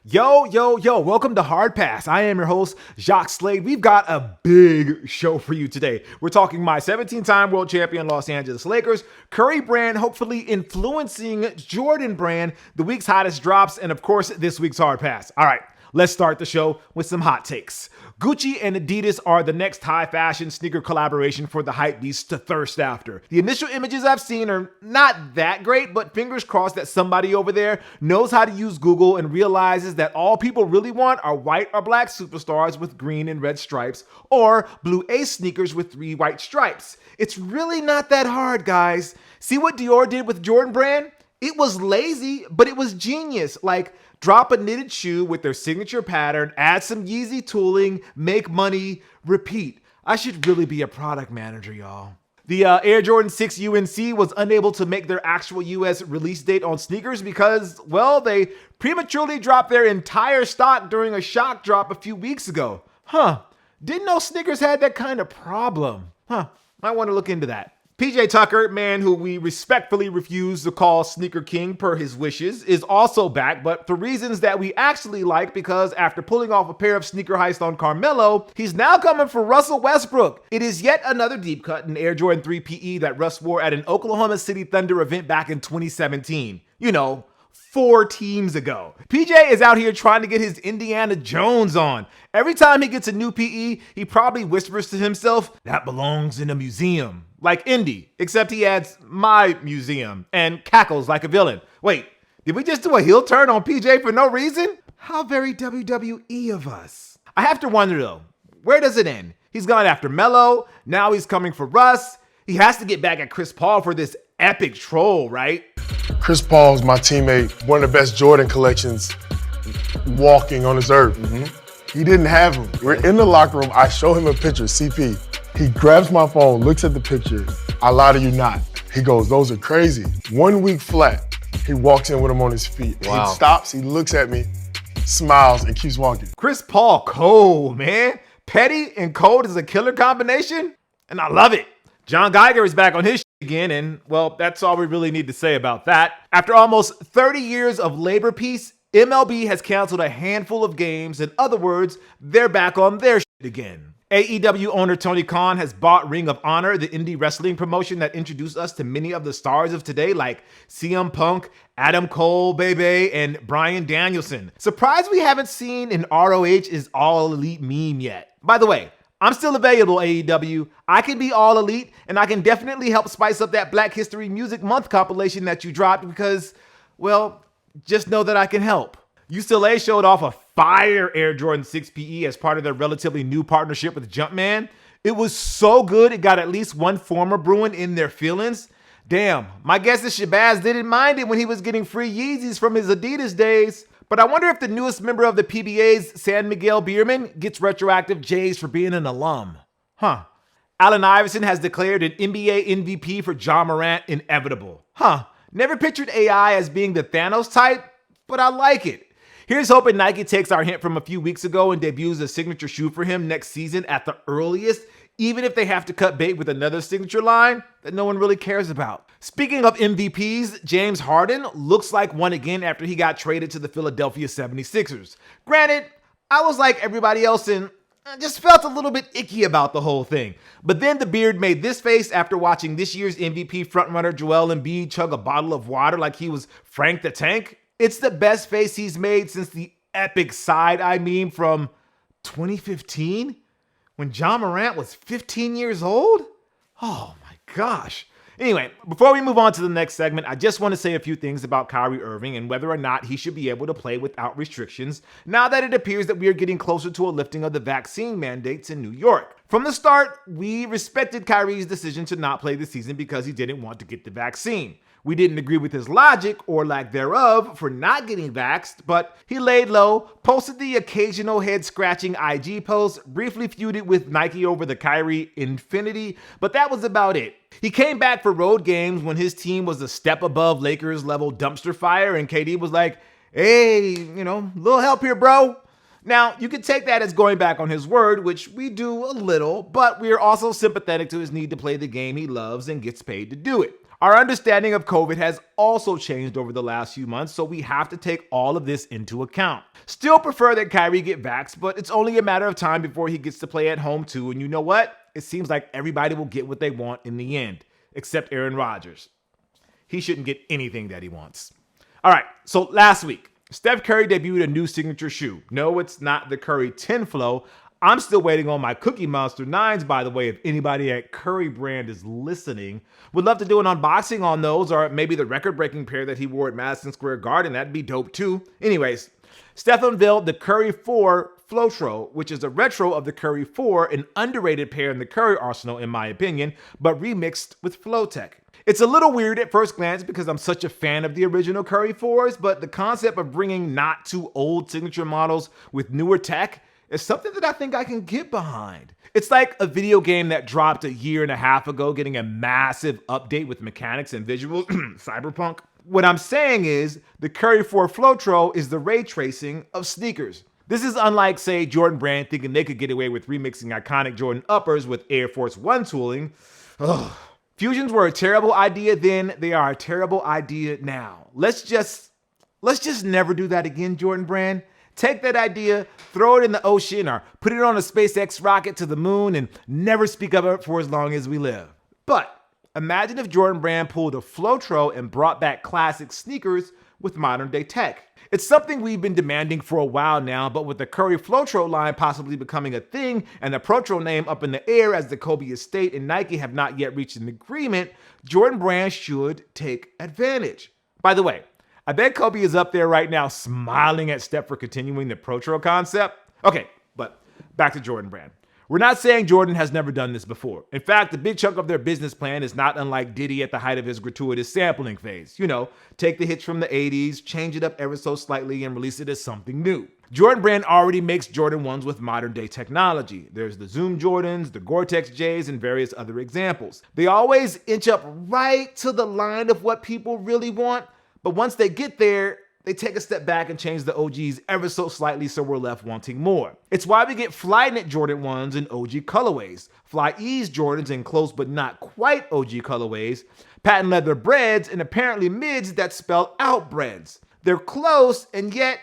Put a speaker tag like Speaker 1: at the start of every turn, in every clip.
Speaker 1: Yo, welcome to Hard Pass. I am your host, Jacques Slade. We've got a big show for you today. We're talking my 17-time world champion Los Angeles Lakers, Curry brand hopefully influencing Jordan brand, the week's hottest drops, and of course, this week's Hard Pass. All right, let's start the show with some hot takes. Gucci and Adidas are the next high fashion sneaker collaboration for the hype beasts to thirst after. The initial images I've seen are not that great, but fingers crossed that somebody over there knows how to use Google and realizes that all people really want are white or black superstars with green and red stripes, or blue Ace sneakers with 3 white stripes. It's really not that hard, guys. See what Dior did with Jordan brand? It was lazy, but it was genius. Like, drop a knitted shoe with their signature pattern, add some Yeezy tooling, make money, repeat. I should really be a product manager, y'all. The Air Jordan 6 UNC was unable to make their actual US release date on sneakers because, well, they prematurely dropped their entire stock during a shock drop a few weeks ago. Didn't know sneakers had that kind of problem. Might want to look into that. PJ Tucker, man who we respectfully refuse to call Sneaker King per his wishes, is also back, but for reasons that we actually like, because after pulling off a pair of sneaker heists on Carmelo, he's now coming for Russell Westbrook. It is yet another deep cut in Air Jordan 3 PE that Russ wore at an Oklahoma City Thunder event back in 2017. 4 teams ago. PJ is out here trying to get his Indiana Jones on. Every time he gets a new PE, he probably whispers to himself, that belongs in a museum. Like Indy, except he adds my museum and cackles like a villain. Wait, did we just do a heel turn on PJ for no reason? How very WWE of us. I have to wonder though, where does it end? He's gone after Melo, now he's coming for Russ. He has to get back at Chris Paul for this epic troll, right?
Speaker 2: Chris Paul's my teammate, one of the best Jordan collections walking on this earth. He didn't have them. We're in the locker room, I show him a picture, CP. He grabs my phone, looks at the picture. I lie to you not. He goes, those are crazy. 1 week flat, he walks in with them on his feet. Wow. He stops, he looks at me, smiles, and keeps walking.
Speaker 1: Chris Paul, cold, man. Petty and cold is a killer combination, and I love it. John Geiger is back on his again, and well, that's all we really need to say about that. After almost 30 years of labor peace, MLB has canceled a handful of games. In other words, they're back on their again. AEW owner Tony Khan has bought Ring of Honor, the indie wrestling promotion that introduced us to many of the stars of today, like CM Punk, Adam Cole, Bebe, and Bryan Danielson. Surprised we haven't seen an ROH is All Elite meme yet. By the way, I'm still available, AEW. I can be all elite, and I can definitely help spice up that Black History Music Month compilation that you dropped because, well, just know that I can help. UCLA showed off a fire Air Jordan 6 PE as part of their relatively new partnership with Jumpman. It was so good, it got at least one former Bruin in their feelings. Damn, my guess is Shabazz didn't mind it when he was getting free Yeezys from his Adidas days. But I wonder if the newest member of the PBA's San Miguel Beerman gets retroactive J's for being an alum. Allen Iverson has declared an NBA MVP for Ja Morant inevitable. Never pictured AI as being the Thanos type, but I like it. Here's hoping Nike takes our hint from a few weeks ago and debuts a signature shoe for him next season at the earliest, even if they have to cut bait with another signature line that no one really cares about. Speaking of MVPs, James Harden looks like one again after he got traded to the Philadelphia 76ers. Granted, I was like everybody else and I just felt a little bit icky about the whole thing. But then the beard made this face after watching this year's MVP frontrunner Joel Embiid chug a bottle of water like he was Frank the Tank. It's the best face he's made since the epic side-eye meme from 2015 when Ja Morant was 15 years old. Oh my gosh. Anyway, before we move on to the next segment, I just want to say a few things about Kyrie Irving and whether or not he should be able to play without restrictions now that it appears that we are getting closer to a lifting of the vaccine mandates in New York. From the start, we respected Kyrie's decision to not play the season because he didn't want to get the vaccine. We didn't agree with his logic or lack thereof for not getting vaxxed, but he laid low, posted the occasional head-scratching IG post, briefly feuded with Nike over the Kyrie Infinity, but that was about it. He came back for road games when his team was a step above Lakers level dumpster fire, and KD was like, hey, little help here, bro. Now, you can take that as going back on his word, which we do a little, but we are also sympathetic to his need to play the game he loves and gets paid to do it. Our understanding of COVID has also changed over the last few months, so we have to take all of this into account. Still prefer that Kyrie get vaxxed, but it's only a matter of time before he gets to play at home too, and you know what? It seems like everybody will get what they want in the end, except Aaron Rodgers. He shouldn't get anything that he wants. All right, so last week, Steph Curry debuted a new signature shoe. No, it's not the Curry 10 Flow. I'm still waiting on my Cookie Monster 9s, by the way, if anybody at Curry brand is listening. Would love to do an unboxing on those, or maybe the record-breaking pair that he wore at Madison Square Garden. That'd be dope too. Anyways, Steph unveiled the Curry 4 Flotro, which is a retro of the Curry 4, an underrated pair in the Curry arsenal in my opinion, but remixed with Flowtech. It's a little weird at first glance because I'm such a fan of the original Curry 4s, but the concept of bringing not too old signature models with newer tech is something that I think I can get behind. It's like a video game that dropped a year and a half ago getting a massive update with mechanics and visuals, cyberpunk. What I'm saying is the Curry 4 Flotro is the ray tracing of sneakers. This is unlike, say, Jordan Brand thinking they could get away with remixing iconic Jordan uppers with Air Force One tooling. Ugh. Fusions were a terrible idea then, they are a terrible idea now. Let's just never do that again, Jordan Brand. Take that idea, throw it in the ocean, or put it on a SpaceX rocket to the moon and never speak of it for as long as we live. But imagine if Jordan Brand pulled a Flotro and brought back classic sneakers with modern day tech. It's something we've been demanding for a while now, but with the Curry Flotro line possibly becoming a thing and the Protro name up in the air as the Kobe estate and Nike have not yet reached an agreement, Jordan Brand should take advantage. By the way, I bet Kobe is up there right now smiling at Steph for continuing the Protro concept. Okay, but back to Jordan Brand. We're not saying Jordan has never done this before. In fact, a big chunk of their business plan is not unlike Diddy at the height of his gratuitous sampling phase. You know, take the hits from the 80s, change it up ever so slightly, and release it as something new. Jordan Brand already makes Jordan 1s with modern day technology. There's the Zoom Jordans, the Gore-Tex J's, and various other examples. They always inch up right to the line of what people really want, but once they get there, they take a step back and change the OGs ever so slightly so we're left wanting more. It's why we get Flyknit Jordan 1s in OG colorways, Fly Ease Jordans in close but not quite OG colorways, patent leather breads, and apparently mids that spell out breads. They're close, and yet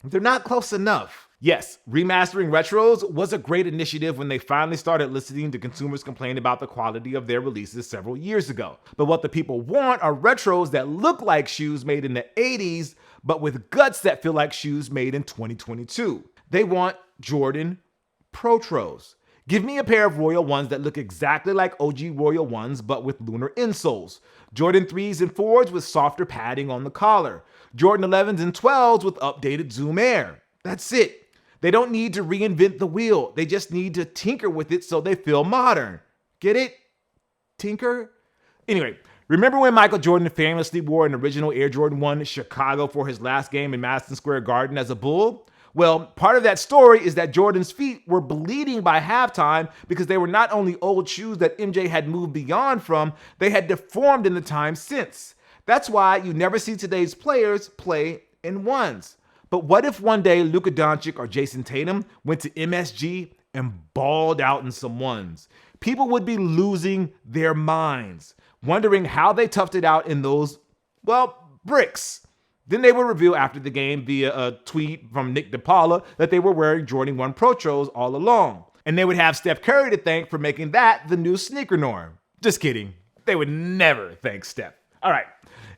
Speaker 1: they're not close enough. Yes, remastering retros was a great initiative when they finally started listening to consumers complain about the quality of their releases several years ago. But what the people want are retros that look like shoes made in the 80s, but with guts that feel like shoes made in 2022. They want Jordan Protros. Give me a pair of Royal 1s that look exactly like OG Royal 1s, but with lunar insoles. Jordan 3s and 4s with softer padding on the collar. Jordan 11s and 12s with updated Zoom Air. That's it. They don't need to reinvent the wheel. They just need to tinker with it so they feel modern. Get it? Tinker? Anyway, remember when Michael Jordan famously wore an original Air Jordan 1 Chicago for his last game in Madison Square Garden as a Bull? Well, part of that story is that Jordan's feet were bleeding by halftime because they were not only old shoes that MJ had moved beyond from, they had deformed in the time since. That's why you never see today's players play in 1s. But what if one day Luka Doncic or Jason Tatum went to MSG and balled out in some 1s? People would be losing their minds, wondering how they toughed it out in those, well, bricks. Then they would reveal after the game via a tweet from Nick DePaula that they were wearing Jordan 1 Protros all along. And they would have Steph Curry to thank for making that the new sneaker norm. Just kidding. They would never thank Steph. All right.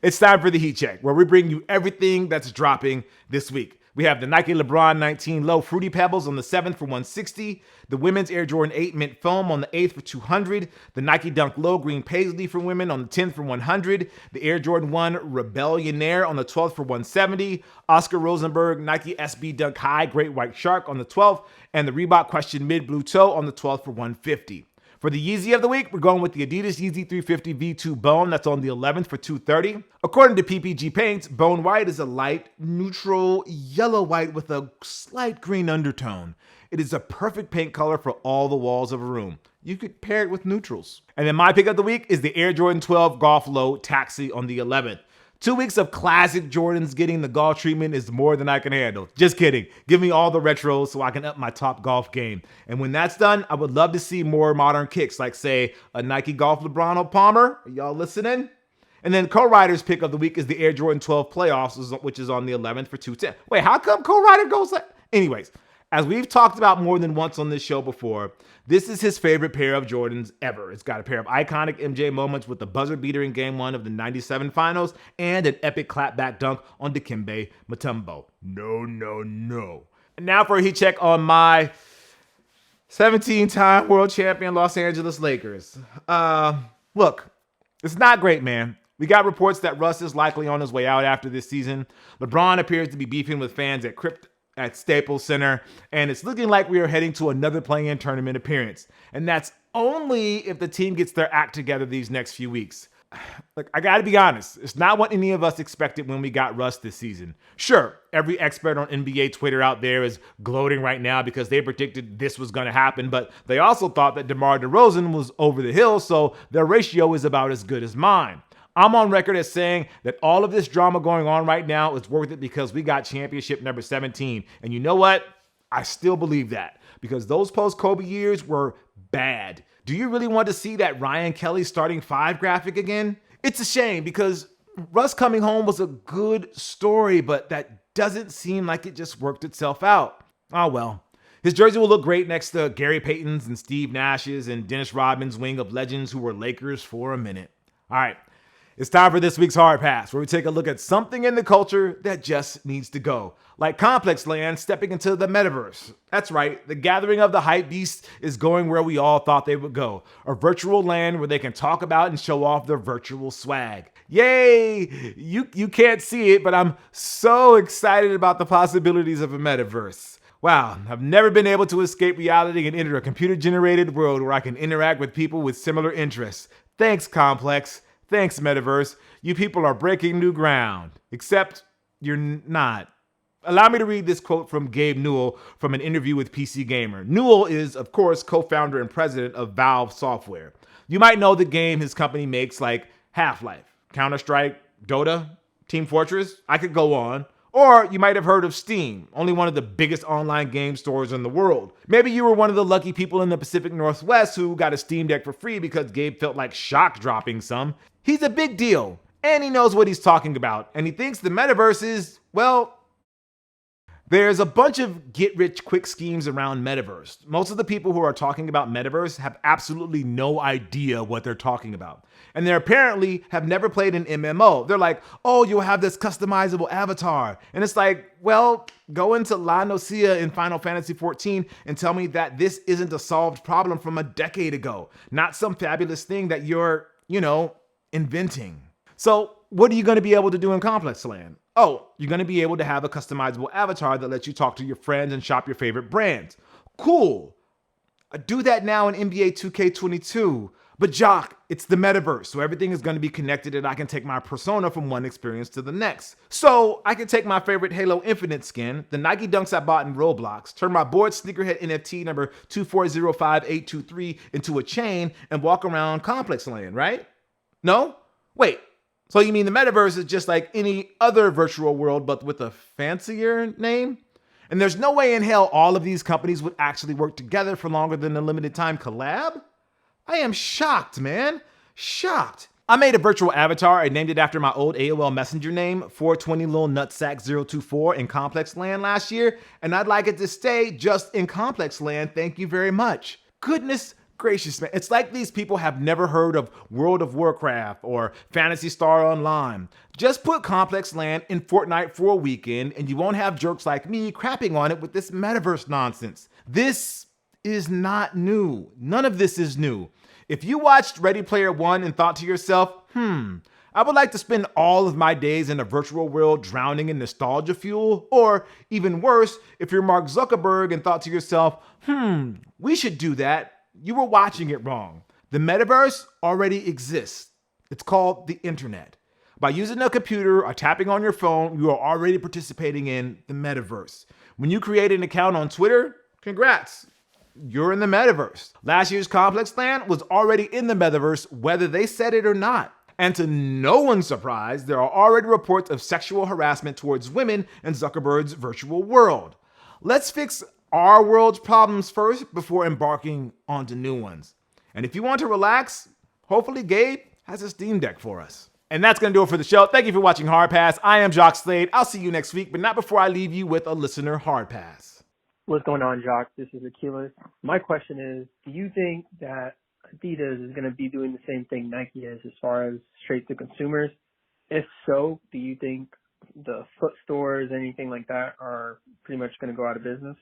Speaker 1: It's time for the Heat Check, where we bring you everything that's dropping this week. We have the Nike LeBron 19 Low Fruity Pebbles on the 7th for $160, the women's Air Jordan 8 Mint Foam on the 8th for $200, the Nike Dunk Low Green Paisley for women on the 10th for $100, the Air Jordan 1 Rebellionaire on the 12th for $170, Oscar Rosenberg Nike SB Dunk High Great White Shark on the 12th, and the Reebok Question Mid Blue Toe on the 12th for $150. For the Yeezy of the week, we're going with the Adidas Yeezy 350 V2 Bone. That's on the 11th for $230. According to PPG Paints, Bone White is a light, neutral, yellow white with a slight green undertone. It is a perfect paint color for all the walls of a room. You could pair it with neutrals. And then my pick of the week is the Air Jordan 12 Golf Low Taxi on the 11th. 2 weeks of classic Jordans getting the golf treatment is more than I can handle. Just kidding. Give me all the retros so I can up my top golf game. And when that's done, I would love to see more modern kicks, like say a Nike Golf LeBron or Palmer. Are y'all listening? And then co-writer's pick of the week is the Air Jordan 12 playoffs, which is on the 11th for 210. Wait, how come co-writer goes like? Anyways, as we've talked about more than once on this show before, this is his favorite pair of Jordans ever. It's got a pair of iconic MJ moments with the buzzer beater in Game 1 of the 97 finals and an epic clapback dunk on Dikembe Mutombo. No. And now for a heat check on my 17-time world champion Los Angeles Lakers. Look, it's not great, man. We got reports that Russ is likely on his way out after this season. LeBron appears to be beefing with fans at Staples Center, and it's looking like we are heading to another play-in tournament appearance. And that's only if the team gets their act together these next few weeks. Look, I gotta be honest, it's not what any of us expected when we got Russ this season. Sure, every expert on NBA Twitter out there is gloating right now because they predicted this was gonna happen, but they also thought that DeMar DeRozan was over the hill, so their ratio is about as good as mine. I'm on record as saying that all of this drama going on right now is worth it because we got championship number 17. And you know what? I still believe that because those post-Kobe years were bad. Do you really want to see that Ryan Kelly starting 5 graphic again? It's a shame because Russ coming home was a good story, but that doesn't seem like it just worked itself out. Oh well. His jersey will look great next to Gary Payton's and Steve Nash's and Dennis Rodman's wing of legends who were Lakers for a minute. All right. It's time for this week's Hard Pass, where we take a look at something in the culture that just needs to go. Like Complex Land stepping into the metaverse. That's right, the gathering of the hype beasts is going where we all thought they would go. A virtual land where they can talk about and show off their virtual swag. Yay! You can't see it, but I'm so excited about the possibilities of a metaverse. Wow, I've never been able to escape reality and enter a computer-generated world where I can interact with people with similar interests. Thanks, Complex. Thanks, Metaverse. You people are breaking new ground. Except you're not. Allow me to read this quote from Gabe Newell from an interview with PC Gamer. Newell is, of course, co-founder and president of Valve Software. You might know the game his company makes like Half-Life, Counter-Strike, Dota, Team Fortress. I could go on. Or you might have heard of Steam, only one of the biggest online game stores in the world. Maybe you were one of the lucky people in the Pacific Northwest who got a Steam Deck for free because Gabe felt like shock dropping some. He's a big deal, and he knows what he's talking about, and he thinks the metaverse is, well, there's a bunch of get-rich-quick schemes around metaverse. Most of the people who are talking about metaverse have absolutely no idea what they're talking about. And they apparently have never played an MMO. They're like, oh, you'll have this customizable avatar. And it's like, well, go into La Nocia in Final Fantasy XIV and tell me that this isn't a solved problem from a decade ago. Not some fabulous thing that you're, inventing. So what are you going to be able to do in Complex Land? Oh, you're going to be able to have a customizable avatar that lets you talk to your friends and shop your favorite brands. Cool. I do that now in NBA 2K22. But Jacques, it's the metaverse, so everything is going to be connected and I can take my persona from one experience to the next. So I can take my favorite Halo Infinite skin, the Nike Dunks I bought in Roblox, turn my bored sneakerhead NFT number 2405823 into a chain and walk around Complex Land, right? No? Wait, so you mean the metaverse is just like any other virtual world but with a fancier name? And there's no way in hell all of these companies would actually work together for longer than a limited time collab? I am shocked, man. Shocked. I made a virtual avatar. I named it after my old AOL Messenger name, 420 Lil Nutsack 024 in Complex Land last year, and I'd like it to stay just in Complex Land. Thank you very much. Goodness gracious, man. It's like these people have never heard of World of Warcraft or Phantasy Star Online. Just put Complex Land in Fortnite for a weekend and you won't have jerks like me crapping on it with this metaverse nonsense. This is not new. None of this is new. If you watched Ready Player One and thought to yourself, I would like to spend all of my days in a virtual world drowning in nostalgia fuel, or even worse, if you're Mark Zuckerberg and thought to yourself, we should do that, you were watching it wrong. The metaverse already exists. It's called the internet. By using a computer or tapping on your phone, you are already participating in the metaverse. When you create an account on Twitter, congrats. You're in the metaverse. Last year's Complex Land was already in the metaverse, whether they said it or not. And to no one's surprise, there are already reports of sexual harassment towards women in Zuckerberg's virtual world. Let's fix our world's problems first before embarking onto new ones. And if you want to relax, hopefully Gabe has a Steam Deck for us. And that's going to do it for the show. Thank you for watching Hard Pass. I am Jacques Slade. I'll see you next week, but not before I leave you with a listener Hard Pass.
Speaker 3: What's going on, Jacques? This is Achilles. My question is, do you think that Adidas is going to be doing the same thing Nike is as far as straight to consumers? If so, do you think the foot stores, anything like that, are pretty much going to go out of business?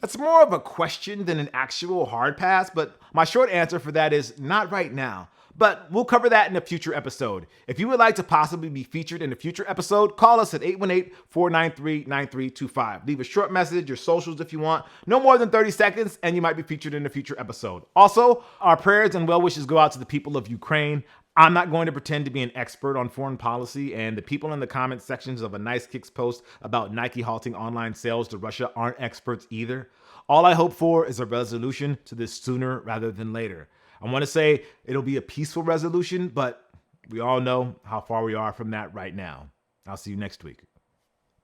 Speaker 1: That's more of a question than an actual hard pass, but my short answer for that is not right now. But we'll cover that in a future episode. If you would like to possibly be featured in a future episode, call us at 818-493-9325. Leave a short message, your socials if you want, no more than 30 seconds, and you might be featured in a future episode. Also, our prayers and well wishes go out to the people of Ukraine. I'm not going to pretend to be an expert on foreign policy, and the people in the comment sections of a Nice Kicks post about Nike halting online sales to Russia aren't experts either. All I hope for is a resolution to this sooner rather than later. I want to say it'll be a peaceful resolution, but we all know how far we are from that right now. I'll see you next week.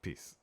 Speaker 1: Peace.